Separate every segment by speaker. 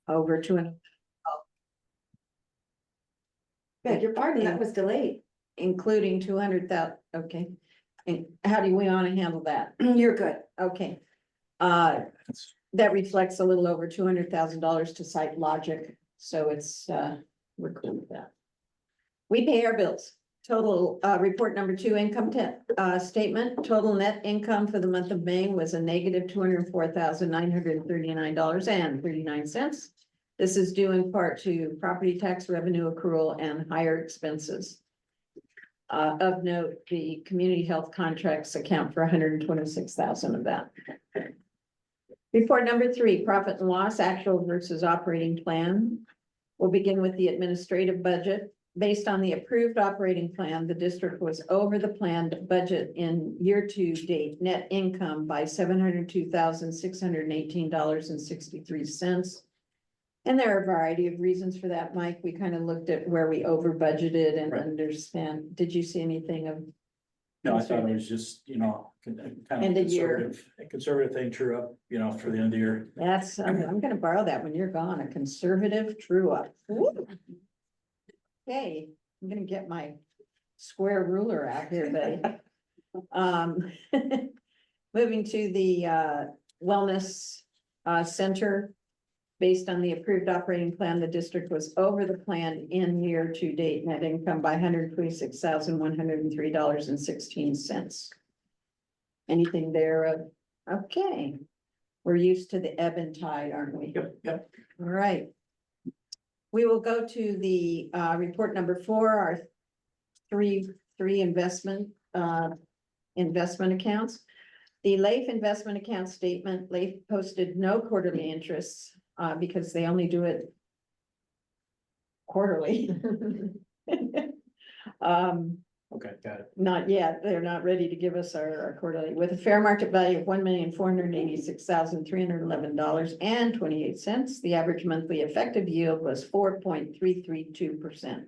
Speaker 1: over 200.
Speaker 2: Beg your pardon, that was delayed.
Speaker 1: Including 200,000, okay. And how do we want to handle that?
Speaker 2: You're good.
Speaker 1: Okay. That reflects a little over $200,000 to Site Logic, so it's, we're cool with that. We pay our bills. Total, report number 2, income statement, total net income for the month of May was a negative $204,939.39. This is due in part to property tax revenue accrual and higher expenses. Of note, the community health contracts account for 126,000 of that. Report number 3, profit and loss, actual versus operating plan. We'll begin with the administrative budget. Based on the approved operating plan, the district was over the planned budget in year-to-date net income by $702,618.63. And there are a variety of reasons for that, Mike. We kind of looked at where we over budgeted and
Speaker 3: Right.
Speaker 1: understand. Did you see anything of?
Speaker 3: No, I thought it was just, kind of
Speaker 1: End of year.
Speaker 3: conservative thing, true up, for the end of the year.
Speaker 1: That's, I'm gonna borrow that when you're gone, a conservative true up. Okay, I'm gonna get my square ruler out here, buddy. Moving to the wellness center. Based on the approved operating plan, the district was over the plan in year-to-date net income by $126,103.16. Anything there? Okay. We're used to the ebb and tide, aren't we?
Speaker 3: Yep.
Speaker 1: All right. We will go to the report number 4, our three investment accounts. The LAIF investment account statement, LAIF posted no quarterly interests because they only do it quarterly.
Speaker 3: Okay, got it.
Speaker 1: Not yet. They're not ready to give us our quarterly, with a fair market value of $1,486,311.28. The average monthly effective yield was 4.332%.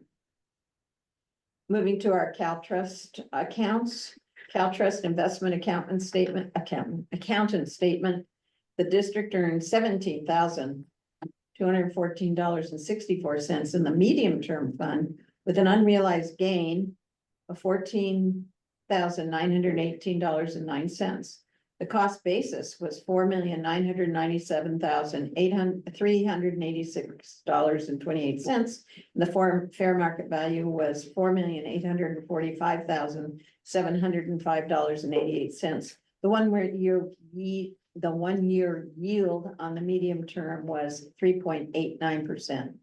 Speaker 1: Moving to our CalTrust accounts, CalTrust investment accountant statement. The district earned $17,214.64 in the medium-term fund, with an unrealized gain of $14,918.09. The cost basis was $4,997,386.28. And the fair market value was $4,845,705.88. The 1 year yield on the medium term was 3.89%.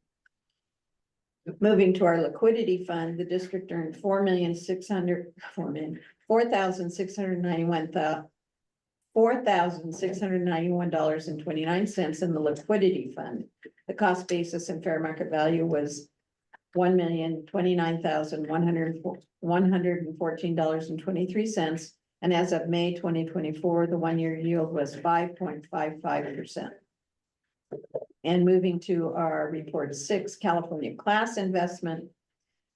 Speaker 1: Moving to our liquidity fund, the district earned $4,691.29 in the liquidity fund. The cost basis and fair market value was $1,029,114.23. And as of May 2024, the 1 year yield was 5.55%. And moving to our report 6, California class investment.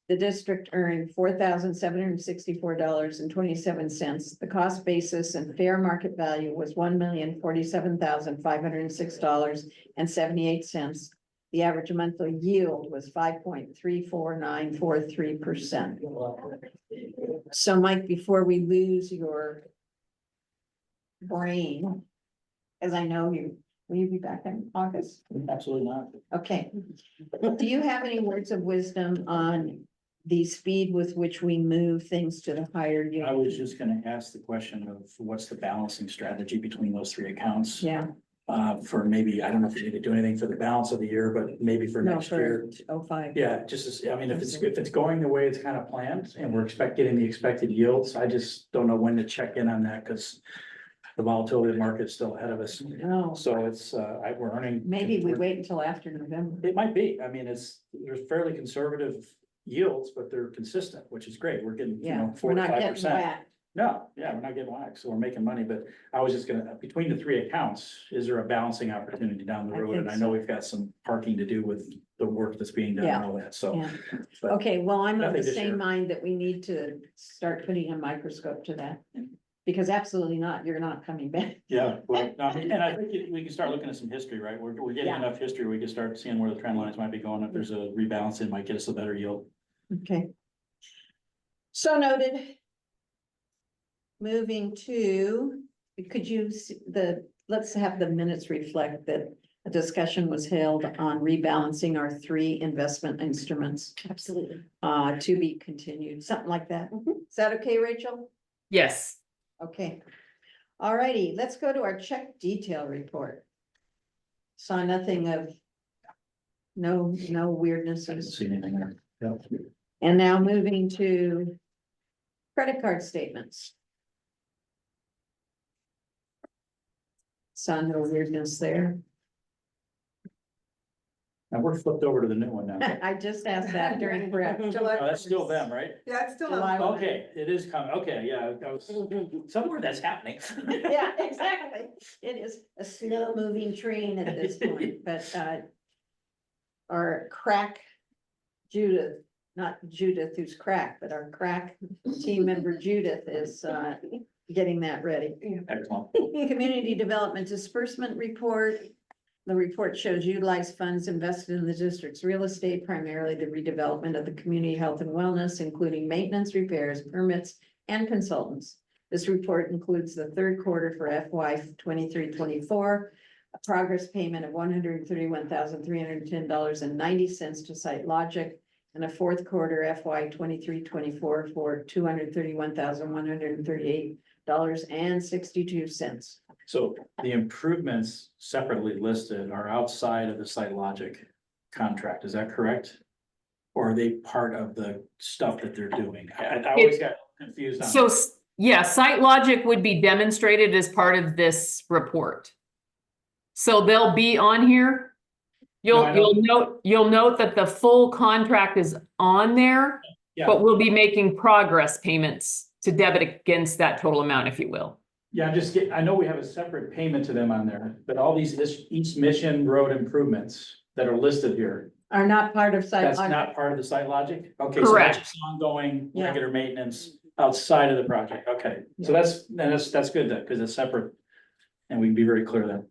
Speaker 1: The district earned $4,764.27. The cost basis and fair market value was $1,047,506.78. The average monthly yield was 5.34943%. So Mike, before we lose your brain, as I know you, will you be back in August?
Speaker 3: Absolutely not.
Speaker 1: Okay. Do you have any words of wisdom on the speed with which we move things to the higher yield?
Speaker 3: I was just gonna ask the question of what's the balancing strategy between those 3 accounts?
Speaker 1: Yeah,
Speaker 3: For maybe, I don't know if you need to do anything for the balance of the year, but maybe for
Speaker 1: no,
Speaker 3: next
Speaker 1: for
Speaker 3: year.
Speaker 1: 05.
Speaker 3: Yeah, if it's going the way it's kind of planned and we're getting the expected yields, I just don't know when to check in on that because the volatility of the market is still ahead of us.
Speaker 1: No,
Speaker 3: So it's, we're earning.
Speaker 1: maybe we wait until after November.
Speaker 3: It might be. I mean, there's fairly conservative yields, but they're consistent, which is great. We're getting,
Speaker 1: Yeah,
Speaker 3: 4
Speaker 1: we're
Speaker 3: to
Speaker 1: not
Speaker 3: 5%.
Speaker 1: getting whacked.
Speaker 3: No, yeah, we're not getting waxed, so we're making money, but I was just gonna, between the 3 accounts, is there a balancing opportunity down the
Speaker 1: I
Speaker 3: road?
Speaker 1: think
Speaker 3: And I
Speaker 1: so.
Speaker 3: know we've got some parking to do with the work that's being done and all that, so.
Speaker 1: Yeah.
Speaker 3: but
Speaker 1: Okay, well, I'm of the
Speaker 3: nothing this
Speaker 1: same
Speaker 3: year.
Speaker 1: mind that we need to start putting a microscope to that. because absolutely not, you're not coming back.
Speaker 3: Yeah, well, no, and I think we can start looking at some history, right? We're getting
Speaker 1: Yeah.
Speaker 3: enough history, we can start seeing where the trend lines might be going. If there's a rebalance, it might get us a better yield.
Speaker 1: Okay. So noted. Moving to, could you, let's have the minutes reflect that a discussion was held on rebalancing our 3 investment instruments,
Speaker 2: Absolutely.
Speaker 1: to be continued, something like that. Is that okay, Rachel?
Speaker 4: Yes.
Speaker 1: Okay. All righty, let's go to our check detail report. Saw nothing of, no
Speaker 3: I didn't
Speaker 1: weirdnesses.
Speaker 3: see anything there. Yeah.
Speaker 1: And now moving to credit card statements. Saw no weirdness there.
Speaker 3: Now we're flipped over to the new one now.
Speaker 1: I just asked that during prep.
Speaker 3: Oh, that's still them, right?
Speaker 2: Yeah, it's still.
Speaker 1: July
Speaker 2: on.
Speaker 3: Okay, it is coming. Okay, yeah, I was somewhere that's happening.
Speaker 1: Yeah, exactly. It is a slow moving train at this point, but our crack Judith, not Judith who's crack, but our crack team member Judith is getting that ready.
Speaker 3: Excellent.
Speaker 1: Community Development Disbursement Report. The report shows utilized funds invested in the district's real estate, primarily the redevelopment of the community health and wellness, including maintenance, repairs, permits, and consultants. This report includes the 3rd quarter for FY 23-24, a progress payment of $131,310.90 to Site Logic, and a 4th quarter FY 23-24 for $231,138.62.
Speaker 3: So the improvements separately listed are outside of the Site Logic contract, is that correct? Or are they part of the stuff that they're doing? I always got confused on.
Speaker 4: So, yeah, Site Logic would be demonstrated as part of this report. So they'll be on here.
Speaker 3: No, I
Speaker 4: You'll note that the full contract is on there,
Speaker 3: Yeah.
Speaker 4: but we'll be making progress payments to debit against that total amount, if you will.
Speaker 3: Yeah, I know we have a separate payment to them on there, but all these, each mission road improvements that are listed here,
Speaker 1: Are not part of Site
Speaker 3: that's
Speaker 1: Logic.
Speaker 3: not part of the Site Logic? Okay, so
Speaker 4: Correct.
Speaker 3: that's just ongoing,
Speaker 1: Yeah.
Speaker 3: regular maintenance outside of the project, okay. So that's good then, because it's separate. And we can be very clear then.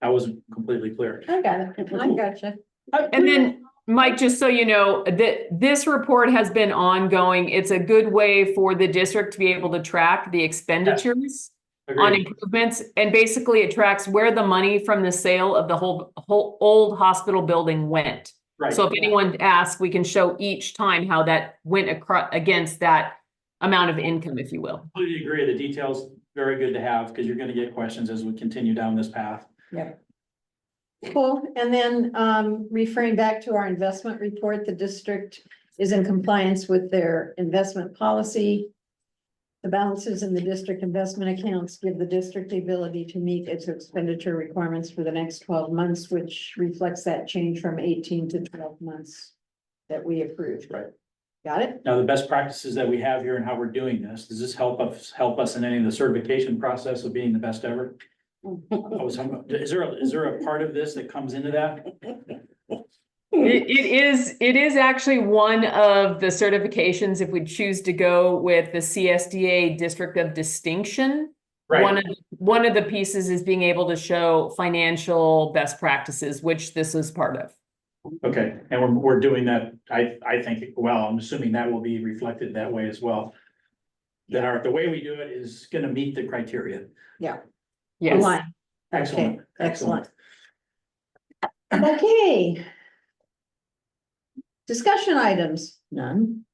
Speaker 3: I wasn't completely clear.
Speaker 1: I got it. I gotcha.
Speaker 4: And then, Mike, just so you know, this report has been ongoing. It's a good way for the district to be able to track the expenditures on
Speaker 3: Agreed.
Speaker 4: improvements. And basically it tracks where the money from the sale of the whole old hospital building went.
Speaker 3: Right.
Speaker 4: So if anyone asks, we can show each time how that went across against that amount of income, if you will.
Speaker 3: Completely agree. The details, very good to have, because you're gonna get questions as we continue down this path.
Speaker 1: Yep. Cool, and then referring back to our investment report, the district is in compliance with their investment policy. The balances in the district investment accounts give the district the ability to meet its expenditure requirements for the next 12 months, which reflects that change from 18 to 12 months that we approved.
Speaker 3: Right.
Speaker 1: Got it?
Speaker 3: Now, the best practices that we have here and how we're doing this, does this help us in any of the certification process of being the best ever? Is there a part of this that comes into that?
Speaker 4: It is actually one of the certifications if we choose to go with the CSDA District of Distinction.
Speaker 3: Right.
Speaker 4: One of the pieces is being able to show financial best practices, which this is part of.
Speaker 3: Okay, and we're doing that, I think, well, I'm assuming that will be reflected that way as well. That the way we do it is gonna meet the criteria.
Speaker 1: Yeah.
Speaker 4: Yes.
Speaker 1: Align.
Speaker 3: Excellent,
Speaker 1: Okay, excellent.
Speaker 3: excellent.
Speaker 1: Okay. Discussion items, none.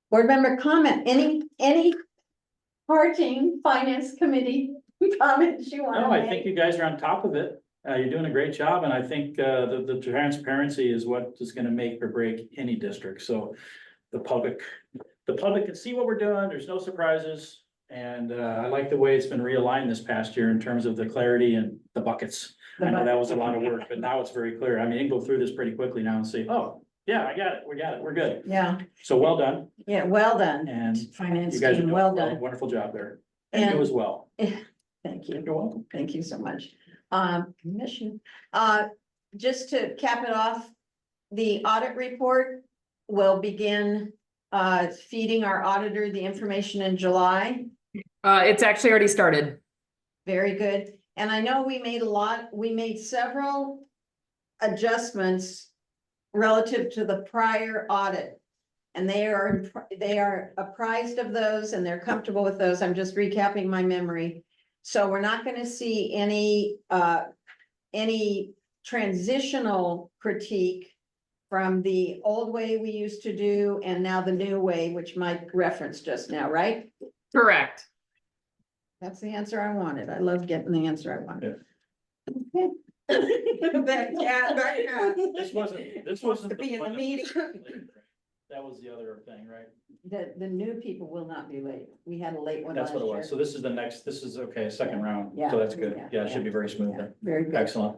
Speaker 1: Board member comment, any parting finance committee comments you want to
Speaker 3: No, I
Speaker 1: make?
Speaker 3: think you guys are on top of it. You're doing a great job, and I think the transparency is what is gonna make or break any district, so the public can see what we're doing, there's no surprises. And I like the way it's been realigned this past year in terms of the clarity and the buckets. I know that was a lot of work, but now it's very clear. I mean, you can go through this pretty quickly now and say, oh, yeah, I got it, we're good.
Speaker 1: Yeah,
Speaker 3: So well done,
Speaker 1: yeah, well done,
Speaker 3: and
Speaker 1: finance
Speaker 3: you guys are
Speaker 1: team,
Speaker 3: doing
Speaker 1: well
Speaker 3: a
Speaker 1: done.
Speaker 3: wonderful job there. And you
Speaker 1: And-
Speaker 3: as well.
Speaker 1: Thank you.
Speaker 3: You're welcome.
Speaker 1: Thank you so much. Commission, just to cap it off, the audit report will begin feeding our auditor the information in July.
Speaker 4: It's actually already started.
Speaker 1: Very good. And I know we made several adjustments relative to the prior audit. And they are apprised of those and they're comfortable with those. I'm just recapping my memory. So we're not gonna see any transitional critique from the old way we used to do and now the new way, which Mike referenced just now, right?
Speaker 4: Correct.
Speaker 1: That's the answer I wanted. I love getting the answer I wanted. Okay.
Speaker 3: This wasn't.
Speaker 1: To be in the meeting.
Speaker 3: That was the other thing, right?
Speaker 1: The new people will not be late. We had a late one
Speaker 3: That's
Speaker 1: last
Speaker 3: what it
Speaker 1: year.
Speaker 3: was. So this is the next, this is, okay, second round.
Speaker 1: Yeah.
Speaker 3: So that's good.
Speaker 1: Yeah.
Speaker 3: Yeah, it should be very smooth
Speaker 1: Yeah,
Speaker 3: then.
Speaker 1: very good.
Speaker 3: Excellent.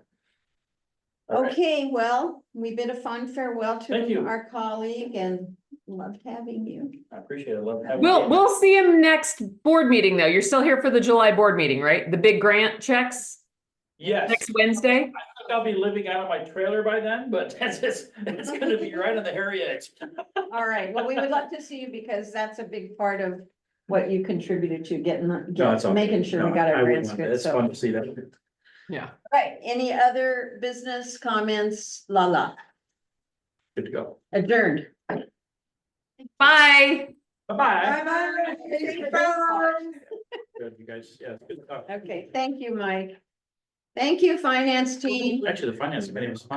Speaker 3: All right.
Speaker 1: Okay, well, we bid a fond farewell
Speaker 3: Thank
Speaker 1: to
Speaker 3: you.
Speaker 1: our colleague and loved having you.
Speaker 3: I appreciate it. Love having
Speaker 4: We'll
Speaker 3: you.
Speaker 4: we'll see him next board meeting though. You're still here for the July board meeting, right? The big grant checks
Speaker 3: Yes.
Speaker 4: next Wednesday.
Speaker 3: I think I'll be living out of my trailer by then, but it's gonna be right on the hairy edge.
Speaker 1: All right, well, we would love to see you because that's a big part of what you contributed to
Speaker 3: it's all
Speaker 1: making
Speaker 3: good.
Speaker 1: sure we
Speaker 3: No,
Speaker 1: got
Speaker 3: I
Speaker 1: our
Speaker 3: wouldn't
Speaker 1: grants
Speaker 3: want
Speaker 1: good,
Speaker 3: that. It's
Speaker 1: so.
Speaker 3: fun to see that.
Speaker 4: Yeah.
Speaker 1: Right, any other business comments? La.
Speaker 3: Good to go.
Speaker 1: Adjourned.
Speaker 4: Bye.
Speaker 3: Bye-bye. Good, you guys, yeah. Good to talk.
Speaker 1: Okay, thank you, Mike. Thank you, finance team.
Speaker 3: Actually, the finance committee was fine.